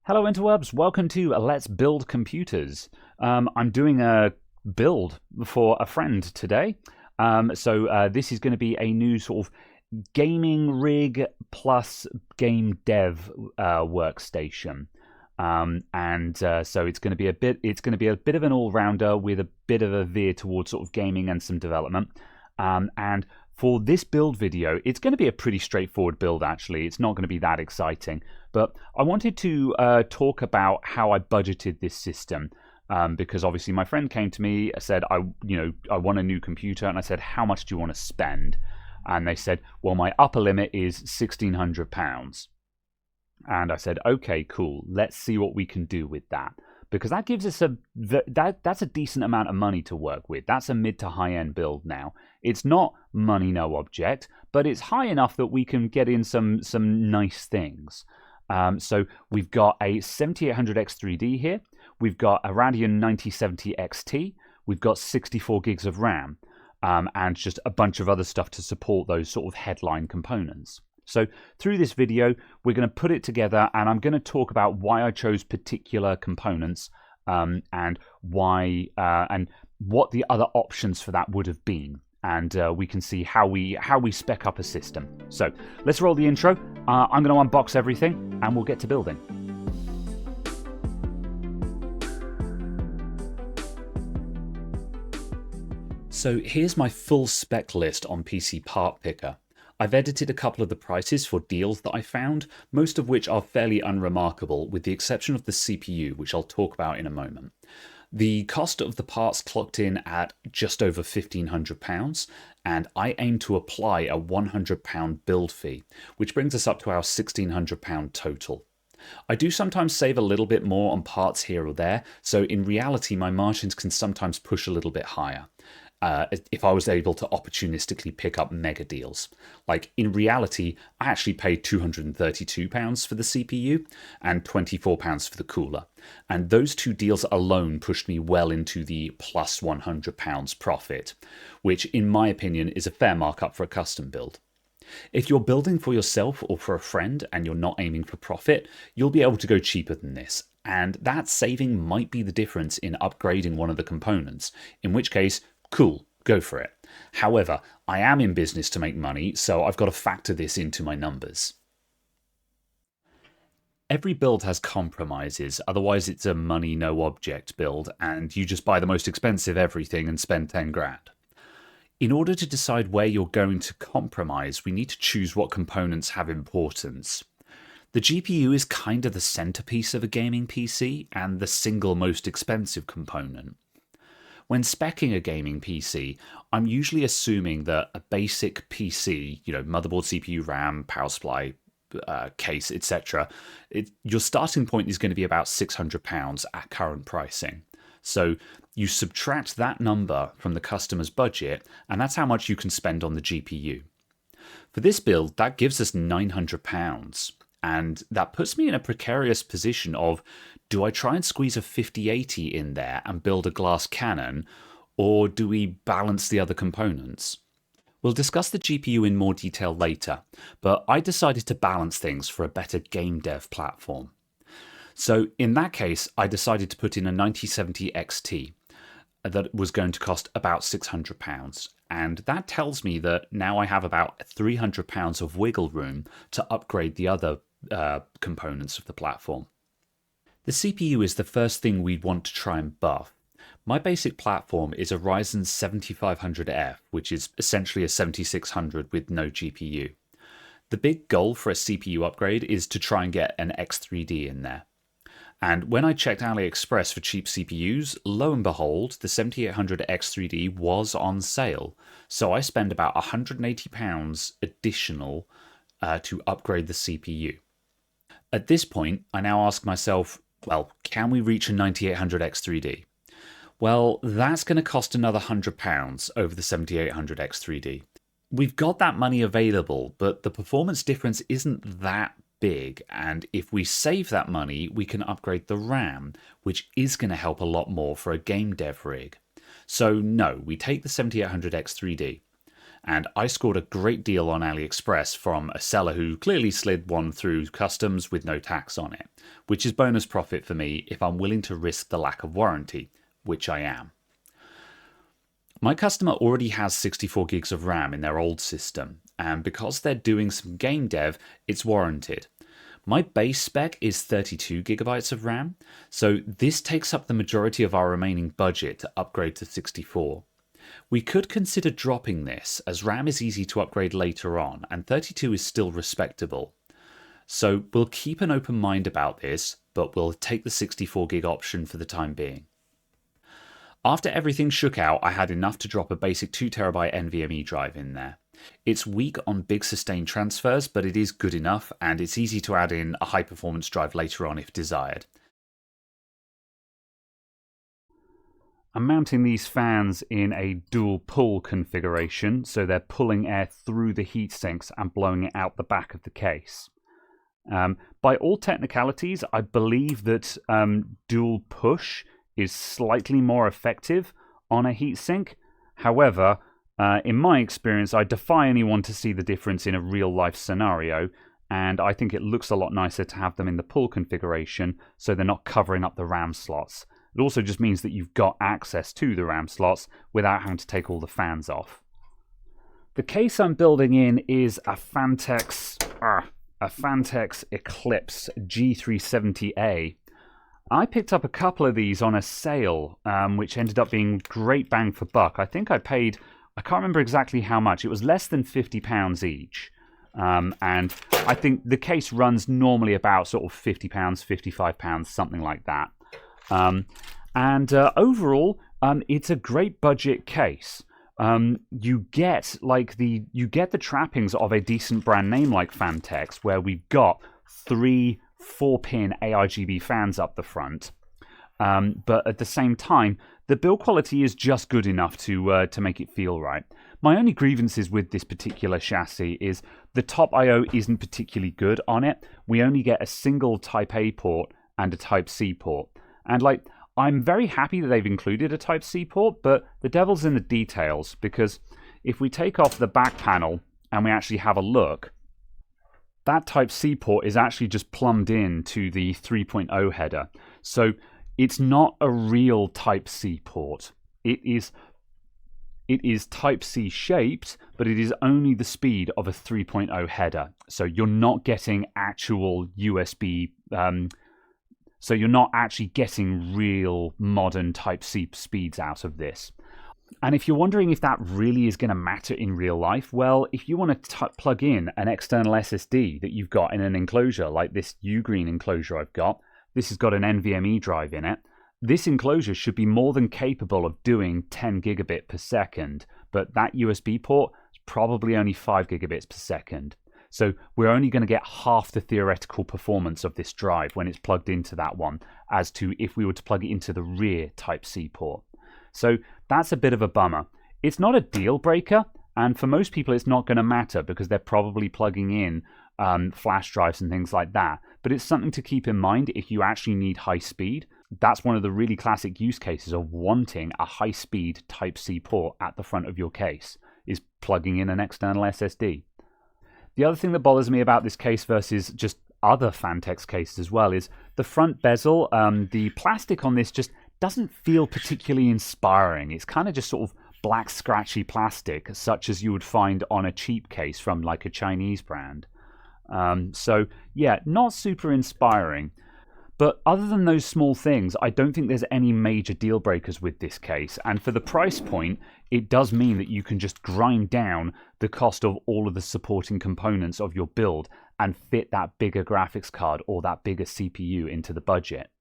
Hello interwebs, welcome to Let's Build Computers. I'm doing a build for a friend today. This is going to be a new sort of gaming rig plus game dev workstation. So it's going to be a bit of an all-rounder with a bit of a veer towards sort of gaming and some development. And for this build video, it's going to be a pretty straightforward build, actually. It's not going to be that exciting. But I wanted to talk about how I budgeted this system. Because obviously my friend came to me, said, I want a new computer. And I said, how much do you want to spend? And they said, well, my upper limit is £1,600. And I said, okay, cool. Let's see what we can do with that. Because that gives us that's a decent amount of money to work with. That's a mid to high end build now. It's not money no object, but it's high enough that we can get in some nice things. So we've got a 7800X3D here. We've got a Radeon 9070 XT. We've got 64 gigs of RAM, and just a bunch of other stuff to support those sort of headline components. So through this video, we're going to put it together, and I'm going to talk about why I chose particular components, and why and what the other options for that would have been. And we can see how we spec up a system. So let's roll the intro. I'm going to unbox everything, and we'll get to building. So here's my full spec list on PC Part Picker. I've edited a couple of the prices for deals that I found, most of which are fairly unremarkable, with the exception of the CPU, which I'll talk about in a moment. The cost of the parts clocked in at just over £1,500, and I aim to apply a £100 build fee, which brings us up to our £1,600 total. I do sometimes save a little bit more on parts here or there, so in reality my margins can sometimes push a little bit higher. If I was able to opportunistically pick up mega deals. Like in reality, I actually paid £232 for the CPU and £24 for the cooler. And those two deals alone pushed me well into the plus £100 profit, which in my opinion is a fair markup for a custom build. If you're building for yourself or for a friend and you're not aiming for profit, you'll be able to go cheaper than this. And that saving might be the difference in upgrading one of the components, in which case, cool, go for it. However, I am in business to make money, so I've got to factor this into my numbers. Every build has compromises, otherwise it's a money no object build, and you just buy the most expensive everything and spend 10 grand. In order to decide where you're going to compromise, we need to choose what components have importance. The GPU is kind of the centerpiece of a gaming PC and the single most expensive component. When speccing a gaming PC, I'm usually assuming that a basic PC, motherboard, CPU, RAM, power supply, case, etc., your starting point is going to be about £600 at current pricing. So you subtract that number from the customer's budget, and that's how much you can spend on the GPU. For this build, that gives us £900. And that puts me in a precarious position of, do I try and squeeze a 5080 in there and build a glass cannon, or do we balance the other components? We'll discuss the GPU in more detail later, but I decided to balance things for a better game dev platform. So in that case, I decided to put in a 9070 XT that was going to cost about £600. And that tells me that now I have about £300 of wiggle room to upgrade the other components of the platform. The CPU is the first thing we'd want to try and buff. My basic platform is a Ryzen 7500F, which is essentially a 7600 with no GPU. The big goal for a CPU upgrade is to try and get an X3D in there. And when I checked AliExpress for cheap CPUs, lo and behold, the 7800 X3D was on sale. So I spent about £180 additional to upgrade the CPU. At this point, I now ask myself, well, can we reach a 9800 X3D? Well, that's going to cost another £100 over the 7800 X3D. We've got that money available, but the performance difference isn't that big, and if we save that money, we can upgrade the RAM, which is going to help a lot more for a game dev rig. So no, we take the 7800 X3D. and I scored a great deal on AliExpress from a seller who clearly slid one through customs with no tax on it, which is bonus profit for me if I'm willing to risk the lack of warranty, which I am. My customer already has 64 gigs of RAM in their old system, and because they're doing some game dev, it's warranted. My base spec is 32 gigabytes of RAM, so this takes up the majority of our remaining budget to upgrade to 64. We could consider dropping this, as RAM is easy to upgrade later on, and 32 is still respectable. So we'll keep an open mind about this, but we'll take the 64 gig option for the time being. After everything shook out, I had enough to drop a basic 2TB NVMe drive in there. It's weak on big sustained transfers, but it is good enough, and it's easy to add in a high performance drive later on if desired. I'm mounting these fans in a dual pull configuration, so they're pulling air through the heat sinks and blowing it out the back of the case. By all technicalities, I believe that dual push is slightly more effective on a heatsink. However, in my experience, I defy anyone to see the difference in a real-life scenario, and I think it looks a lot nicer to have them in the pull configuration so they're not covering up the RAM slots. It also just means that you've got access to the RAM slots without having to take all the fans off. The case I'm building in is a Fantex Eclipse G370A. I picked up a couple of these on a sale, which ended up being great bang for buck. I think I paid, I can't remember exactly how much. It was less than £50 each. And I think the case runs normally about sort of £50, £55, something like that. Overall, it's a great budget case. You get the trappings of a decent brand name like Fantex, where we've got 3 4-pin ARGB fans up the front, but at the same time, the build quality is just good enough to make it feel right. My only grievances with this particular chassis is the top I/O isn't particularly good on it. We only get a single Type A port and a Type C port, and I'm very happy that they've included a Type C port, but the devil's in the details, because if we take off the back panel and we actually have a look, that Type C port is actually just plumbed in to the 3.0 header. So it's not a real Type C port. It is Type C shaped, but it is only the speed of a 3.0 header. So you're not getting actual USB, so you're not actually getting real modern Type C speeds out of this. And if you're wondering if that really is going to matter in real life, well, if you want to plug in an external SSD that you've got in an enclosure like this Ugreen enclosure I've got, this has got an NVMe drive in it. This enclosure should be more than capable of doing 10 gigabit per second, but that USB port is probably only 5 gigabits per second. So we're only going to get half the theoretical performance of this drive when it's plugged into that one, as to if we were to plug it into the rear Type C port. So that's a bit of a bummer. It's not a deal breaker, and for most people it's not going to matter because they're probably plugging in flash drives and things like that. But it's something to keep in mind if you actually need high speed. That's one of the really classic use cases of wanting a high speed Type C port at the front of your case, is plugging in an external SSD. The other thing that bothers me about this case versus just other Fantex cases as well is the front bezel. The plastic on this just doesn't feel particularly inspiring. It's kind of just sort of black scratchy plastic, such as you would find on a cheap case from like a Chinese brand. So yeah, not super inspiring. But other than those small things, I don't think there's any major deal breakers with this case. And for the price point, it does mean that you can just grind down the cost of all of the supporting components of your build and fit that bigger graphics card or that bigger CPU into the budget.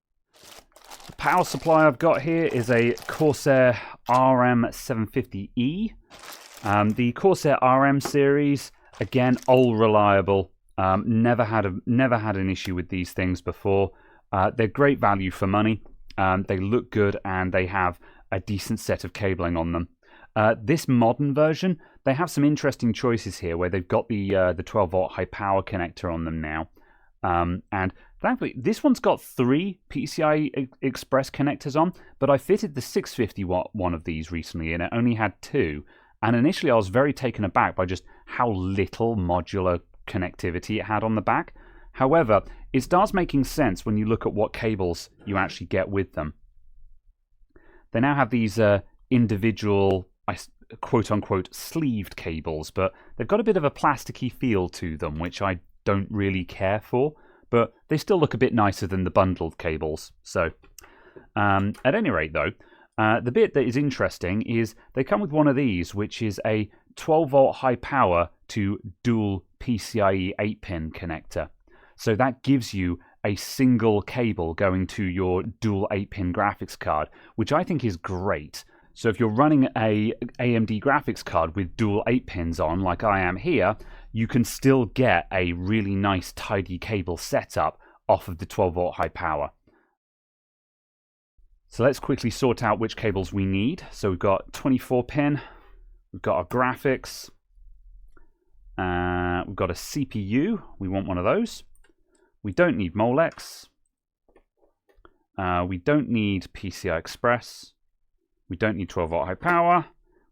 The power supply I've got here is a Corsair RM750E. The Corsair RM series, again, all reliable. Never had an issue with these things before. They're great value for money. They look good and they have a decent set of cabling on them. This modern version, they have some interesting choices here where they've got the 12-volt high power connector on them now. And thankfully, this one's got 3 PCI Express connectors on, but I fitted the 650 watt one of these recently and it only had 2. And initially I was very taken aback by just how little modular connectivity it had on the back. However, it starts making sense when you look at what cables you actually get with them. They now have these individual, quote-unquote, sleeved cables, but they've got a bit of a plasticky feel to them, which I don't really care for, but they still look a bit nicer than the bundled cables. So, at any rate, though, the bit that is interesting is they come with one of these, which is a 12-volt high power to dual PCIe 8-pin connector. So that gives you a single cable going to your dual 8-pin graphics card, which I think is great. So if you're running a AMD graphics card with dual 8 pins on, like I am here, you can still get a really nice tidy cable setup off of the 12-volt high power. So let's quickly sort out which cables we need. So we've got 24-pin, we've got our graphics, we've got a CPU, we want one of those. We don't need Molex, we don't need PCI Express, we don't need 12-volt high power,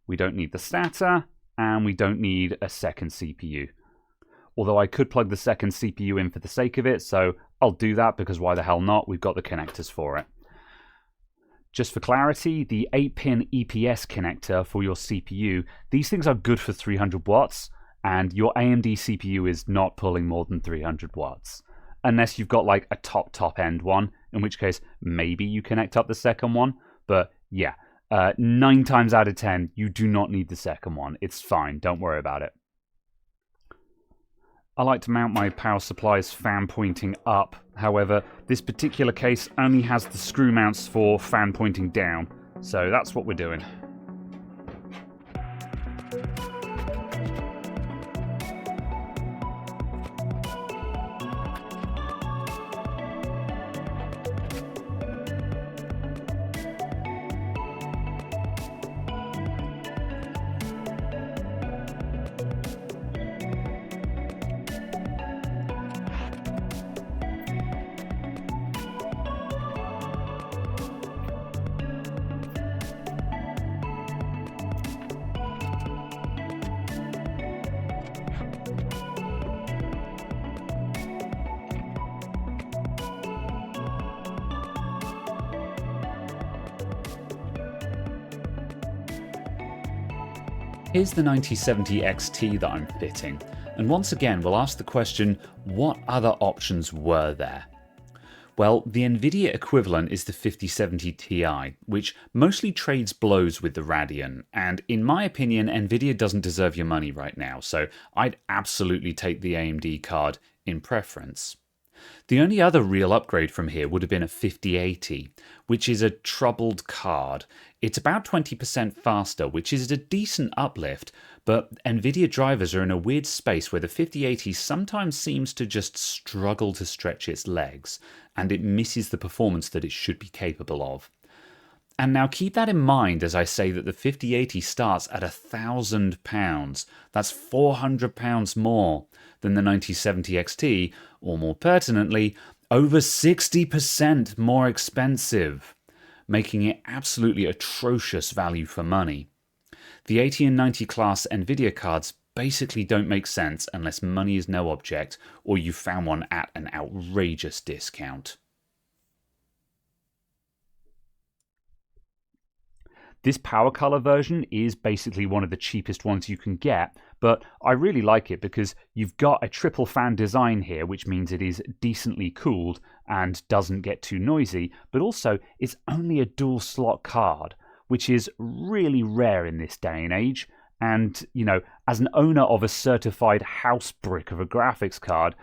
we don't need the SATA, and we don't need a second CPU. Although I could plug the second CPU in for the sake of it, so I'll do that because why the hell not? We've got the connectors for it. Just for clarity, the 8-pin EPS connector for your CPU, these things are good for 300 watts, and your AMD CPU is not pulling more than 300 watts. Unless you've got like a top end one, in which case maybe you connect up the second one. But yeah, 9 times out of 10, you do not need the second one. It's fine, don't worry about it. I like to mount my power supplies fan pointing up. However, this particular case only has the screw mounts for fan pointing down. So that's what we're doing. Here's the 9070 XT that I'm fitting, and once again we'll ask the question, what other options were there? Well, the Nvidia equivalent is the 5070 Ti, which mostly trades blows with the Radeon, and in my opinion Nvidia doesn't deserve your money right now, so I'd absolutely take the AMD card in preference. The only other real upgrade from here would have been a 5080, which is a troubled card. It's about 20% faster, which is a decent uplift, but Nvidia drivers are in a weird space where the 5080 sometimes seems to just struggle to stretch its legs, and it misses the performance that it should be capable of. And now keep that in mind as I say that the 5080 starts at £1,000. That's £400 more than the 9070 XT, or more pertinently, over 60% more expensive, making it absolutely atrocious value for money. The 80 and 90 class Nvidia cards basically don't make sense unless money is no object or you found one at an outrageous discount. This power color version is basically one of the cheapest ones you can get, but I really like it because you've got a triple fan design here, which means it is decently cooled and doesn't get too noisy, but also it's only a dual slot card, which is really rare in this day and age. And, you know, as an owner of a certified house brick of a graphics card,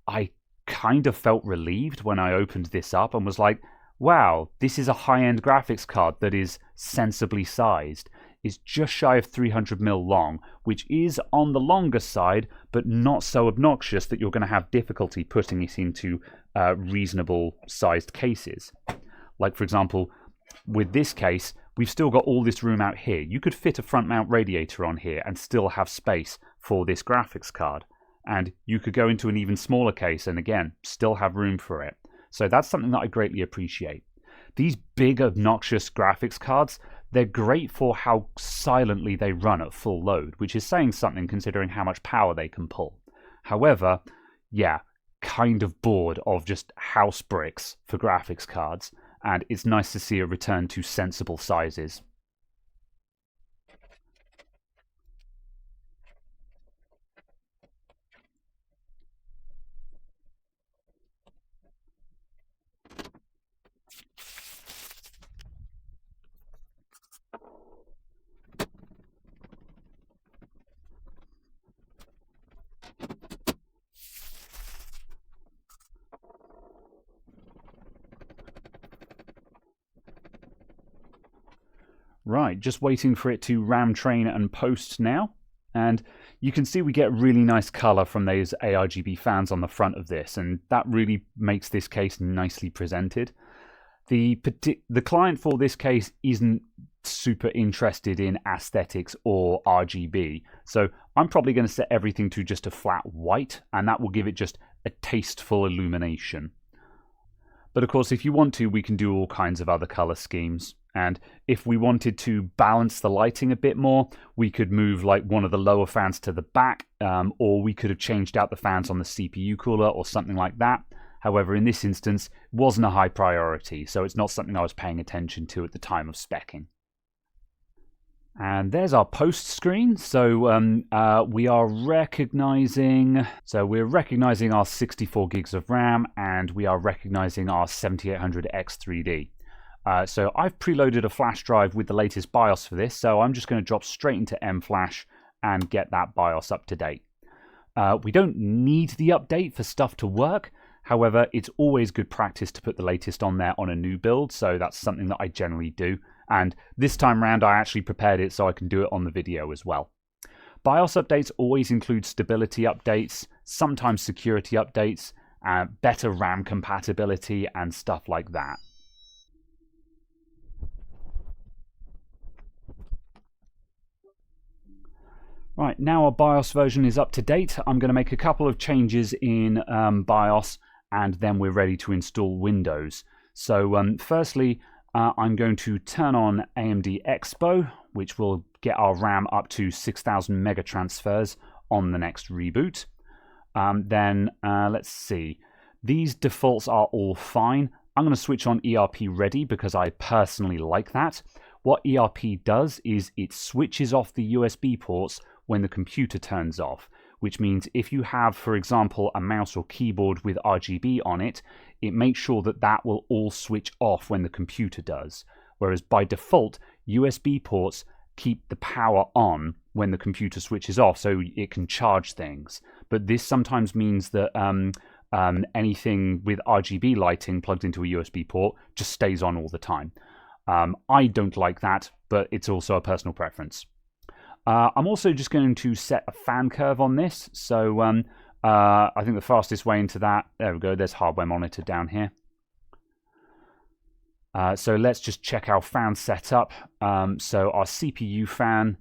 I kind of felt relieved when I opened this up and was like, wow, this is a high-end graphics card that is sensibly sized. It's just shy of 300mm long, which is on the longer side, but not so obnoxious that you're going to have difficulty putting it into reasonable sized cases. Like, for example, with this case, we've still got all this room out here. You could fit a front mount radiator on here and still have space for this graphics card. And you could go into an even smaller case and again, still have room for it. So that's something that I greatly appreciate. These big, obnoxious graphics cards, they're great for how silently they run at full load, which is saying something considering how much power they can pull. However, yeah, kind of bored of just house bricks for graphics cards, and it's nice to see a return to sensible sizes. Right, just waiting for it to ram train and post now. And you can see we get really nice color from those ARGB fans on the front of this, and that really makes this case nicely presented. The client for this case isn't super interested in aesthetics or RGB, so I'm probably going to set everything to just a flat white, and that will give it just a tasteful illumination. But of course, if you want to, we can do all kinds of other color schemes. And if we wanted to balance the lighting a bit more, we could move like one of the lower fans to the back, or we could have changed out the fans on the CPU cooler or something like that. However, in this instance, it wasn't a high priority, so it's not something I was paying attention to at the time of speccing. And there's our post screen. So we're recognizing our 64 gigs of RAM, and we are recognizing our 7800X3D. So I've preloaded a flash drive with the latest BIOS for this, so I'm just going to drop straight into mFlash and get that BIOS up to date. We don't need the update for stuff to work. However, it's always good practice to put the latest on there on a new build, so that's something that I generally do. And this time round, I actually prepared it so I can do it on the video as well. BIOS updates always include stability updates, sometimes security updates, better RAM compatibility, and stuff like that. Right, now our BIOS version is up to date. I'm going to make a couple of changes in BIOS, and then we're ready to install Windows. So firstly, I'm going to turn on AMD Expo, which will get our RAM up to 6,000 megatransfers on the next reboot. Then let's see. These defaults are all fine. I'm going to switch on ERP Ready because I personally like that. What ERP does is it switches off the USB ports when the computer turns off, which means if you have, for example, a mouse or keyboard with RGB on it, it makes sure that that will all switch off when the computer does. Whereas by default, USB ports keep the power on when the computer switches off so it can charge things. But this sometimes means that anything with RGB lighting plugged into a USB port just stays on all the time. I don't like that, but it's also a personal preference. I'm also just going to set a fan curve on this. So I think the fastest way into that, there we go, there's hardware monitor down here. So let's just check our fan setup. So our CPU fan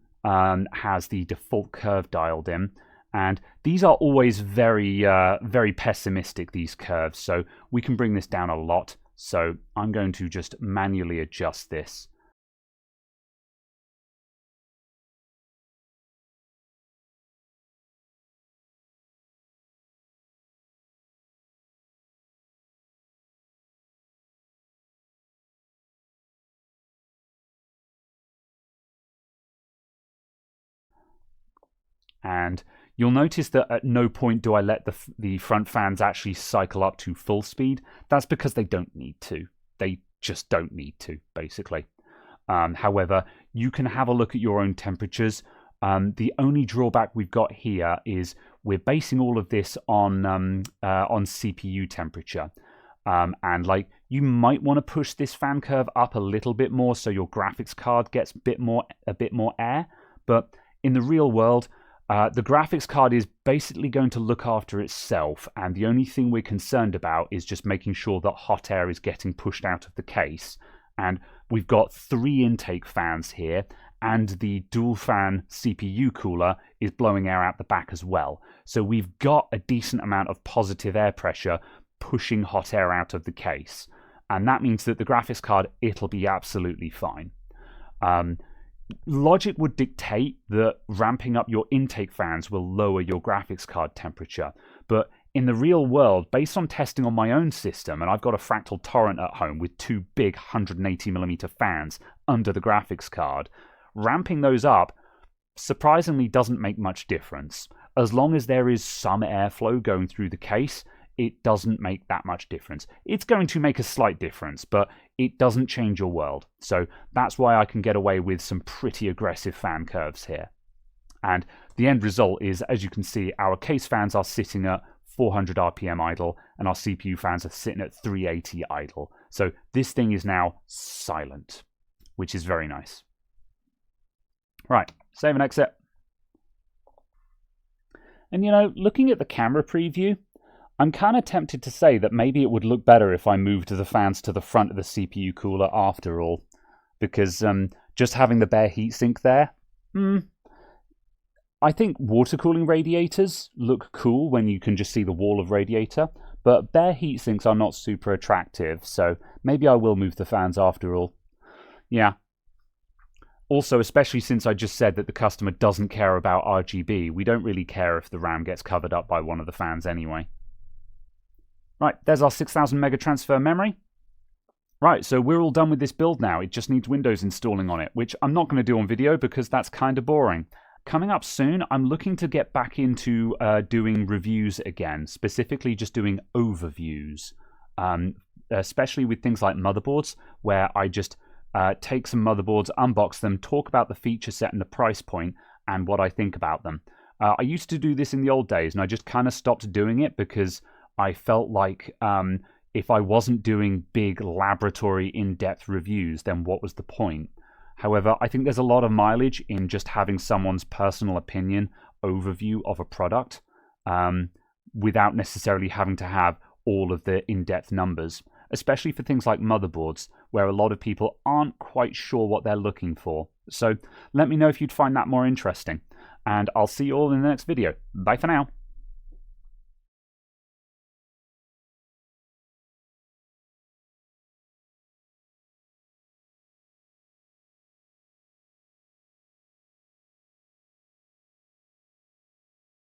has the default curve dialed in. And these are always very, very pessimistic, these curves. So we can bring this down a lot. So I'm going to just manually adjust this. And you'll notice that at no point do I let the front fans actually cycle up to full speed. That's because they don't need to. They just don't need to, basically. However, you can have a look at your own temperatures. The only drawback we've got here is we're basing all of this on CPU temperature. And like you might want to push this fan curve up a little bit more so your graphics card gets a bit more air. But in the real world, the graphics card is basically going to look after itself, and the only thing we're concerned about is just making sure that hot air is getting pushed out of the case. And we've got 3 intake fans here, and the dual fan CPU cooler is blowing air out the back as well. So we've got a decent amount of positive air pressure pushing hot air out of the case. And that means that the graphics card, it'll be absolutely fine. Logic would dictate that ramping up your intake fans will lower your graphics card temperature, but in the real world, based on testing on my own system, and I've got a Fractal Torrent at home with two big 180mm fans under the graphics card, ramping those up surprisingly doesn't make much difference. As long as there is some airflow going through the case, it doesn't make that much difference. It's going to make a slight difference, but it doesn't change your world. So that's why I can get away with some pretty aggressive fan curves here. And the end result is, as you can see, our case fans are sitting at 400 RPM idle, and our CPU fans are sitting at 380 idle. So this thing is now silent, which is very nice. Right, save and exit. And you know, looking at the camera preview, I'm kind of tempted to say that maybe it would look better if I moved the fans to the front of the CPU cooler after all, because just having the bare heatsink there, I think water cooling radiators look cool when you can just see the wall of radiator, but bare heatsinks are not super attractive, so maybe I will move the fans after all. Yeah. Also, especially since I just said that the customer doesn't care about RGB, we don't really care if the RAM gets covered up by one of the fans anyway. Right, there's our 6000 mega transfer memory. Right, so we're all done with this build now. It just needs Windows installing on it, which I'm not going to do on video because that's kind of boring. Coming up soon, I'm looking to get back into doing reviews again, specifically just doing overviews, especially with things like motherboards, where I just take some motherboards, unbox them, talk about the feature set and the price point, and what I think about them. I used to do this in the old days, and I just kind of stopped doing it because I felt like if I wasn't doing big laboratory in-depth reviews, then what was the point? However, I think there's a lot of mileage in just having someone's personal opinion overview of a product without necessarily having to have all of the in-depth numbers, especially for things like motherboards, where a lot of people aren't quite sure what they're looking for. So let me know if you'd find that more interesting, and I'll see you all in the next video. Bye for now.